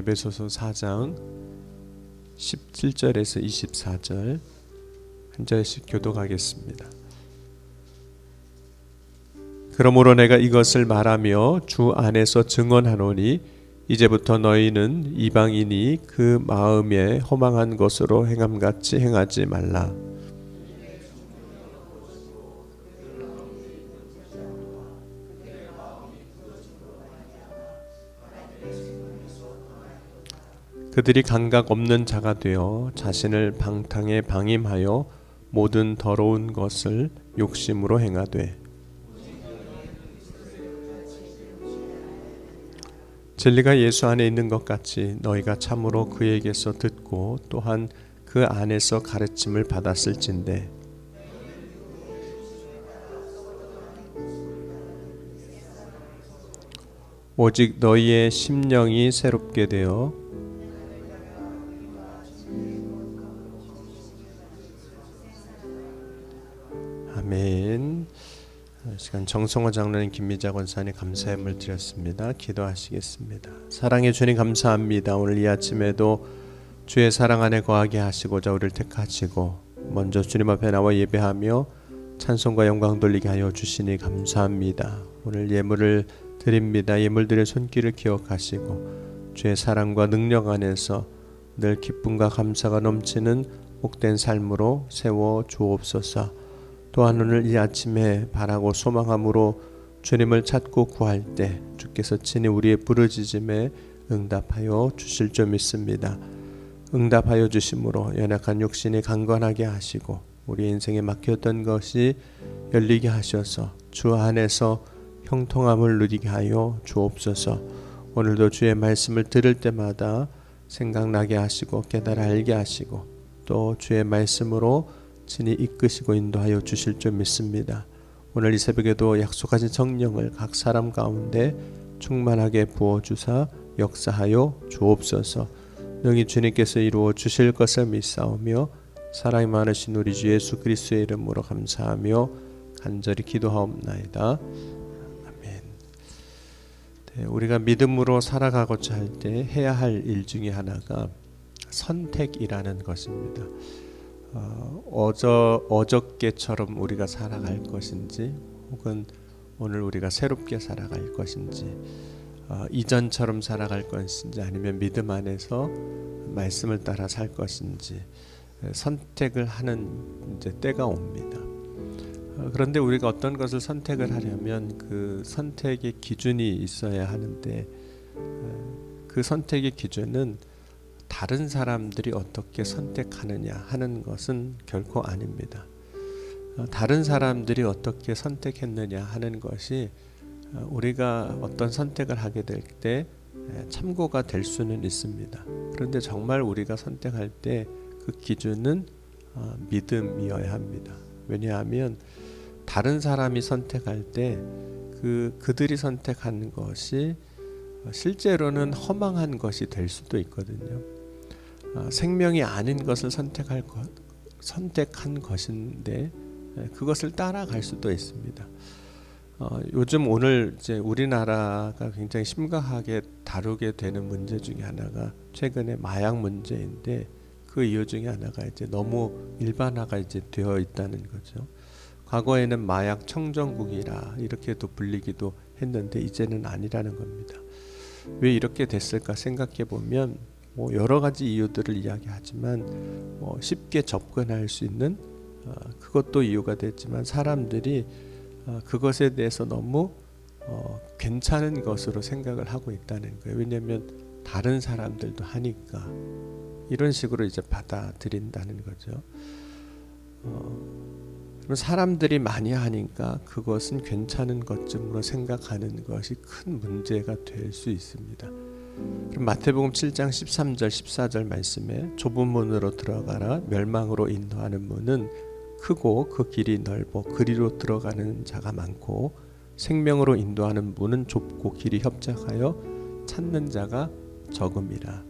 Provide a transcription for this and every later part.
에베소서 4장 17절에서 24절 한 절씩 교독하겠습니다. 그러므로 내가 이것을 말하며 주 안에서 증언하노니 이제부터 너희는 이방인이 그 마음에 허망한 것으로 행함같이 행하지 말라. 그들이 감각 없는 자가 되어 자신을 방탕에 방임하여 모든 더러운 것을 욕심으로 행하되 진리가 예수 안에 있는 것 같이 너희가 참으로 그에게서 듣고 또한 그 안에서 가르침을 받았을진대 오직 너희의 심령이 새롭게 되어 아멘. 시간 정성호 장로님, 김미자 권사님 감사함을 드렸습니다. 기도하시겠습니다. 사랑해 주님 감사합니다. 오늘 이 아침에도 주의 사랑 안에 거하게 하시고자 우리를 택하시고 먼저 주님 앞에 나와 예배하며 찬송과 영광 돌리게 하여 주시니 감사합니다. 오늘 예물을 드립니다. 예물들의 손길을 기억하시고 주의 사랑과 능력 안에서 늘 기쁨과 감사가 넘치는 복된 삶으로 세워 주옵소서. 또한 오늘 이 아침에 바라고 소망함으로 주님을 찾고 구할 때 주께서 친히 우리의 부르짖음에 응답하여 주실 줄 믿습니다. 응답하여 주심으로 연약한 육신이 강건하게 하시고 우리 인생에 막혔던 것이 열리게 하셔서 주 안에서 형통함을 누리게 하여 주옵소서. 오늘도 주의 말씀을 들을 때마다 생각나게 하시고 깨달아 알게 하시고 또 주의 말씀으로 친히 이끄시고 인도하여 주실 줄 믿습니다. 오늘 이 새벽에도 약속하신 성령을 각 사람 가운데 충만하게 부어주사 역사하여 주옵소서. 능히 주님께서 이루어 주실 것을 믿사오며 사랑이 많으신 우리 주 예수 그리스도의 이름으로 감사하며 간절히 기도하옵나이다. 아멘. 네, 우리가 믿음으로 살아가고자 할 때 해야 할 일 중에 하나가 선택이라는 것입니다. 어저께처럼 우리가 살아갈 것인지 혹은 오늘 우리가 새롭게 살아갈 것인지 이전처럼 살아갈 것인지 아니면 믿음 안에서 말씀을 따라 살 것인지 선택을 하는 이제 때가 옵니다. 그런데 우리가 어떤 것을 선택을 하려면 그 선택의 기준이 있어야 하는데 그 선택의 기준은 다른 사람들이 어떻게 선택하느냐 하는 것은 결코 아닙니다. 다른 사람들이 어떻게 선택했느냐 하는 것이 우리가 어떤 선택을 하게 될 때 참고가 될 수는 있습니다. 그런데 정말 우리가 선택할 때 그 기준은 믿음이어야 합니다. 왜냐하면 다른 사람이 선택할 때 그들이 선택한 것이 실제로는 허망한 것이 될 수도 있거든요. 생명이 아닌 것을 선택한 것인데 그것을 따라갈 수도 있습니다. 요즘 오늘 이제 우리나라가 굉장히 심각하게 다루게 되는 문제 중에 하나가 최근에 마약 문제인데 그 이유 중에 하나가 이제 너무 일반화가 이제 되어 있다는 거죠. 과거에는 마약 청정국이라 이렇게도 불리기도 했는데 이제는 아니라는 겁니다. 왜 이렇게 됐을까 생각해 보면 여러 가지 이유들을 이야기하지만 쉽게 접근할 수 있는 그것도 이유가 됐지만 사람들이 그것에 대해서 너무 괜찮은 것으로 생각을 하고 있다는 거예요. 왜냐하면 다른 사람들도 하니까 이런 식으로 이제 받아들인다는 거죠. 그럼 사람들이 많이 하니까 그것은 괜찮은 것쯤으로 생각하는 것이 큰 문제가 될 수 있습니다. 그럼 마태복음 7장 13절 14절 말씀에 좁은 문으로 들어가라 멸망으로 인도하는 문은 크고 그 길이 넓어 그리로 들어가는 자가 많고 생명으로 인도하는 문은 좁고 길이 협착하여 찾는 자가 적음이라.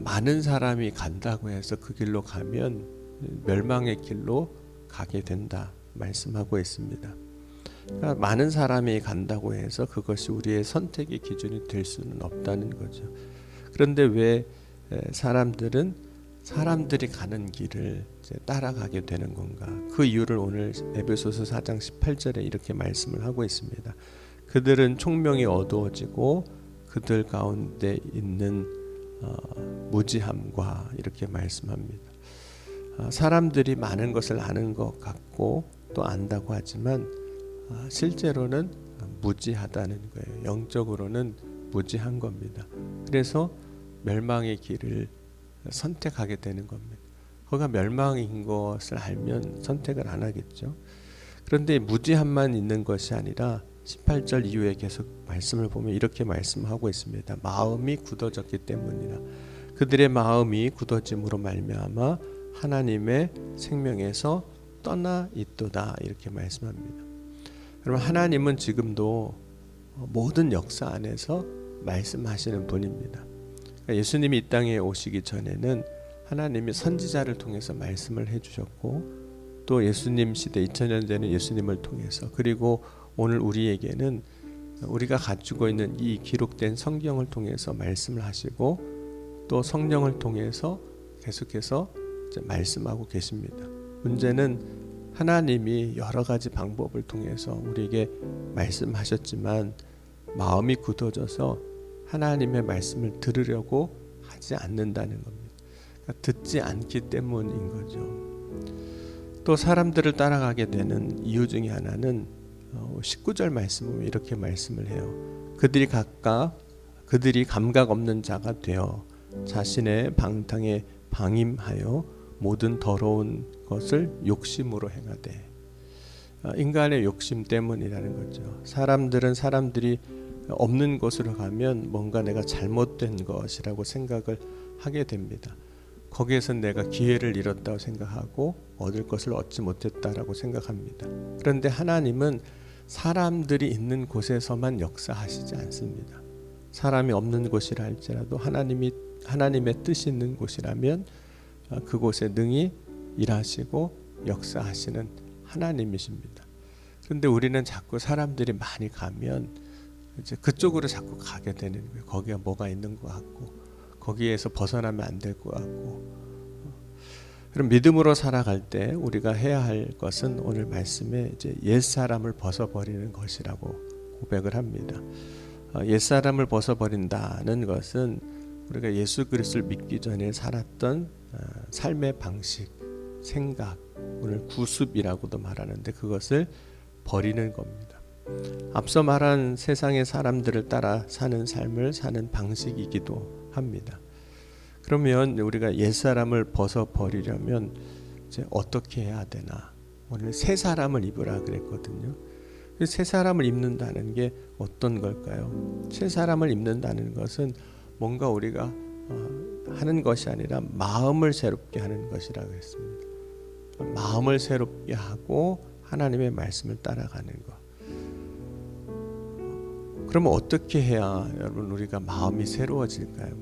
많은 사람이 간다고 해서 그 길로 가면 멸망의 길로 가게 된다 말씀하고 있습니다. 그러니까 많은 사람이 간다고 해서 그것이 우리의 선택의 기준이 될 수는 없다는 거죠. 그런데 왜 사람들이 가는 길을 이제 따라가게 되는 건가? 그 이유를 오늘 에베소서 4장 18절에 이렇게 말씀을 하고 있습니다. 그들은 총명이 어두워지고 그들 가운데 있는 무지함과 이렇게 말씀합니다. 사람들이 많은 것을 아는 것 같고 또 안다고 하지만 실제로는 무지하다는 거예요. 영적으로는 무지한 겁니다. 그래서 멸망의 길을 선택하게 되는 겁니다. 그가 멸망인 것을 알면 선택을 안 하겠죠. 그런데 무지함만 있는 것이 아니라 18절 이후에 계속 말씀을 보면 이렇게 말씀하고 있습니다. 마음이 굳어졌기 때문이라. 그들의 마음이 굳어짐으로 말미암아 하나님의 생명에서 떠나 있도다. 이렇게 말씀합니다. 여러분, 하나님은 지금도 모든 역사 안에서 말씀하시는 분입니다. 예수님이 이 땅에 오시기 전에는 하나님이 선지자를 통해서 말씀을 해주셨고, 또 예수님 시대 2000년 전에 예수님을 통해서, 그리고 오늘 우리에게는 우리가 가지고 있는 이 기록된 성경을 통해서 말씀을 하시고, 또 성령을 통해서 계속해서 이제 말씀하고 계십니다. 문제는 하나님이 여러 가지 방법을 통해서 우리에게 말씀하셨지만 마음이 굳어져서 하나님의 말씀을 들으려고 하지 않는다는 겁니다. 그러니까 듣지 않기 때문인 거죠. 또 사람들을 따라가게 되는 이유 중에 하나는 19절 말씀 보면 이렇게 말씀을 해요. 그들이 감각 없는 자가 되어 자신의 방탕에 방임하여 모든 더러운 것을 욕심으로 행하되. 인간의 욕심 때문이라는 거죠. 사람들이 없는 곳으로 가면 뭔가 내가 잘못된 것이라고 생각을 하게 됩니다. 거기에서 내가 기회를 잃었다고 생각하고 얻을 것을 얻지 못했다라고 생각합니다. 그런데 하나님은 사람들이 있는 곳에서만 역사하시지 않습니다. 사람이 없는 곳이라 할지라도 하나님의 뜻이 있는 곳이라면 그곳에 능히 일하시고 역사하시는 하나님이십니다. 그런데 우리는 자꾸 사람들이 많이 가면 이제 그쪽으로 자꾸 가게 되는 거예요. 거기가 뭐가 있는 것 같고, 거기에서 벗어나면 안 될 것 같고. 그럼 믿음으로 살아갈 때 우리가 해야 할 것은 오늘 말씀에 이제 옛사람을 벗어버리는 것이라고 고백을 합니다. 옛사람을 벗어버린다는 것은 우리가 예수 그리스도를 믿기 전에 살았던 삶의 방식, 생각, 오늘 구습이라고도 말하는데 그것을 버리는 겁니다. 앞서 말한 세상의 사람들을 따라 사는 삶을 사는 방식이기도 합니다. 그러면 우리가 옛사람을 벗어버리려면 이제 어떻게 해야 되나? 오늘 새 사람을 입으라 그랬거든요. 새 사람을 입는다는 게 어떤 걸까요? 새 사람을 입는다는 것은 뭔가 우리가 하는 것이 아니라 마음을 새롭게 하는 것이라고 했습니다. 마음을 새롭게 하고 하나님의 말씀을 따라가는 것. 그러면 어떻게 해야 여러분 우리가 마음이 새로워질까요?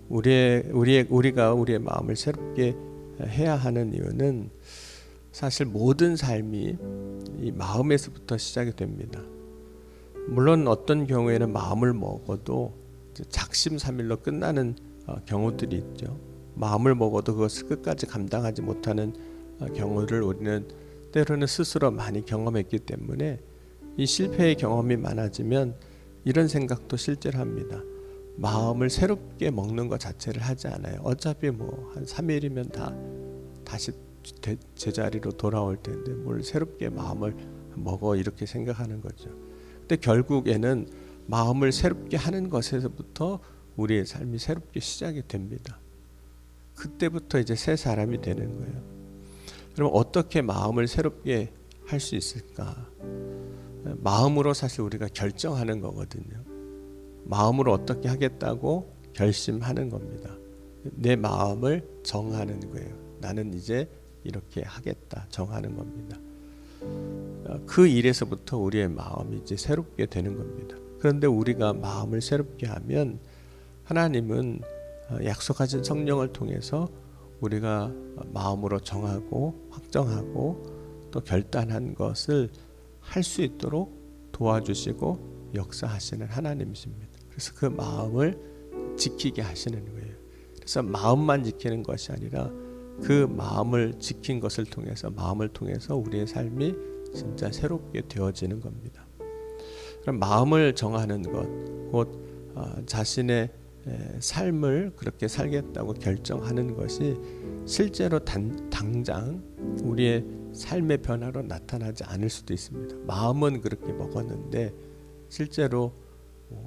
우리가 우리의 마음을 새롭게 해야 하는 이유는 사실 모든 삶이 이 마음에서부터 시작이 됩니다. 물론 어떤 경우에는 마음을 먹어도 작심삼일로 끝나는 경우들이 있죠. 마음을 먹어도 그것을 끝까지 감당하지 못하는 경우를 우리는 때로는 스스로 많이 경험했기 때문에 이 실패의 경험이 많아지면 이런 생각도 실제로 합니다. 마음을 새롭게 먹는 것 자체를 하지 않아요. 어차피 뭐 한 3일이면 다시 제자리로 돌아올 텐데 뭘 새롭게 마음을 먹어 이렇게 생각하는 거죠. 근데 결국에는 마음을 새롭게 하는 것에서부터 우리의 삶이 새롭게 시작이 됩니다. 그때부터 이제 새 사람이 되는 거예요. 그럼 어떻게 마음을 새롭게 할 수 있을까? 마음으로 사실 우리가 결정하는 거거든요. 마음으로 어떻게 하겠다고 결심하는 겁니다. 내 마음을 정하는 거예요. 나는 이제 이렇게 하겠다 정하는 겁니다. 그 일에서부터 우리의 마음이 이제 새롭게 되는 겁니다. 그런데 우리가 마음을 새롭게 하면 하나님은 약속하신 성령을 통해서 우리가 마음으로 정하고 확정하고 또 결단한 것을 할 수 있도록 도와주시고 역사하시는 하나님이십니다. 그래서 그 마음을 지키게 하시는 거예요. 그래서 마음만 지키는 것이 아니라 그 마음을 지킨 것을 통해서, 마음을 통해서 우리의 삶이 진짜 새롭게 되어지는 겁니다. 그럼 마음을 정하는 것, 곧 자신의 삶을 그렇게 살겠다고 결정하는 것이 실제로 당장 우리의 삶의 변화로 나타나지 않을 수도 있습니다. 마음은 그렇게 먹었는데 실제로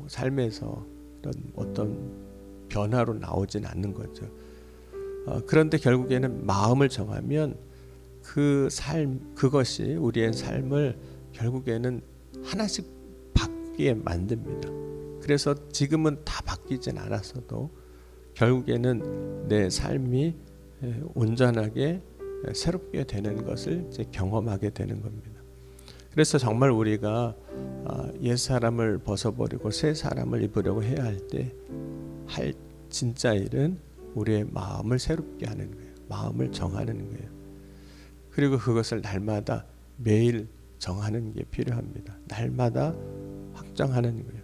삶에서 이런 어떤 변화로 나오진 않는 거죠. 그런데 결국에는 마음을 정하면 그 삶, 그것이 우리의 삶을 결국에는 하나씩 바뀌게 만듭니다. 그래서 지금은 다 바뀌진 않았어도 결국에는 내 삶이 온전하게 새롭게 되는 것을 이제 경험하게 되는 겁니다. 그래서 정말 우리가 옛 사람을 벗어버리고 새 사람을 입으려고 해야 할 때 할 진짜 일은 우리의 마음을 새롭게 하는 거예요. 마음을 정하는 거예요. 그리고 그것을 날마다 매일 정하는 게 필요합니다. 날마다 확정하는 거예요.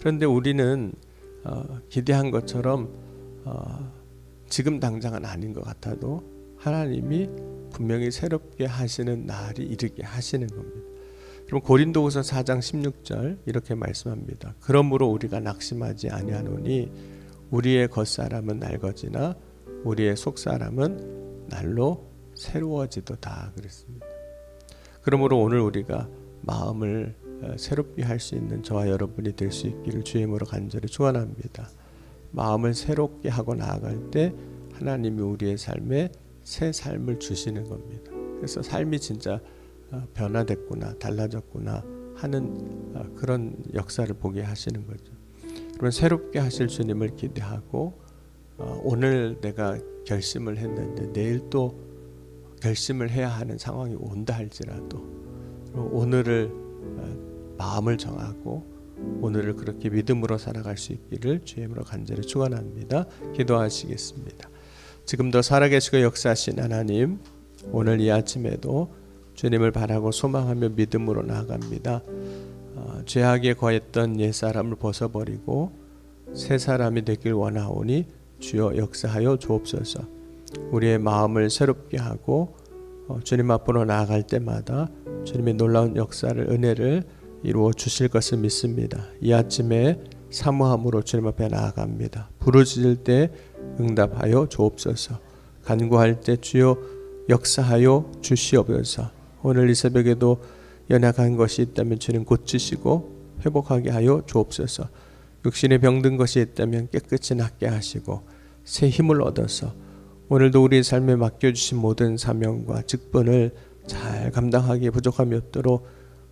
그런데 우리는 기대한 것처럼 지금 당장은 아닌 것 같아도 하나님이 분명히 새롭게 하시는 날이 이르게 하시는 겁니다. 그럼 고린도후서 4장 16절 이렇게 말씀합니다. 그러므로 우리가 낙심하지 아니하노니 우리의 겉사람은 낡어지나 우리의 속사람은 날로 새로워지도다 그랬습니다. 그러므로 오늘 우리가 마음을 새롭게 할 수 있는 저와 여러분이 될 수 있기를 주의 이름으로 간절히 축원합니다. 마음을 새롭게 하고 나아갈 때 하나님이 우리의 삶에 새 삶을 주시는 겁니다. 그래서 삶이 진짜 변화됐구나, 달라졌구나 하는 그런 역사를 보게 하시는 거죠. 그러면 새롭게 하실 주님을 기대하고 오늘 내가 결심을 했는데 내일 또 결심을 해야 하는 상황이 온다 할지라도 오늘을 마음을 정하고 오늘을 그렇게 믿음으로 살아갈 수 있기를 주의 이름으로 간절히 축원합니다. 기도하시겠습니다. 지금도 살아계시고 역사하신 하나님, 오늘 이 아침에도 주님을 바라고 소망하며 믿음으로 나아갑니다. 죄악에 거했던 옛사람을 벗어버리고 새 사람이 되길 원하오니 주여 역사하여 주옵소서. 우리의 마음을 새롭게 하고 주님 앞으로 나아갈 때마다 주님의 놀라운 역사를, 은혜를 이루어 주실 것을 믿습니다. 이 아침에 사모함으로 주님 앞에 나아갑니다. 부르짖을 때 응답하여 주옵소서. 간구할 때 주여 역사하여 주시옵소서. 오늘 이 새벽에도 연약한 것이 있다면 주님 고치시고 회복하게 하여 주옵소서. 육신에 병든 것이 있다면 깨끗이 낫게 하시고 새 힘을 얻어서 오늘도 우리의 삶에 맡겨주신 모든 사명과 직분을 잘 감당하기에 부족함이 없도록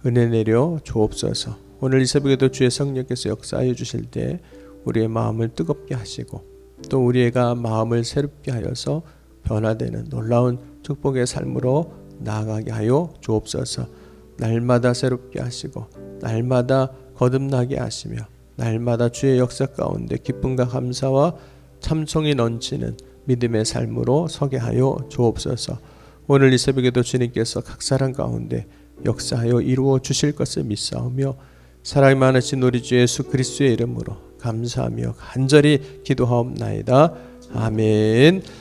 은혜 내려 주옵소서. 오늘 이 새벽에도 주의 성령께서 역사하여 주실 때 우리의 마음을 뜨겁게 하시고 또 우리가 마음을 새롭게 하여서 변화되는 놀라운 축복의 삶으로 나아가게 하여 주옵소서. 날마다 새롭게 하시고 날마다 거듭나게 하시며 날마다 주의 역사 가운데 기쁨과 감사와 참송이 넘치는 믿음의 삶으로 서게 하여 주옵소서. 오늘 이 새벽에도 주님께서 각 사람 가운데 역사하여 이루어 주실 것을 믿사오며 사랑이 많으신 우리 주 예수 그리스도의 이름으로 감사하며 간절히 기도하옵나이다. 아멘.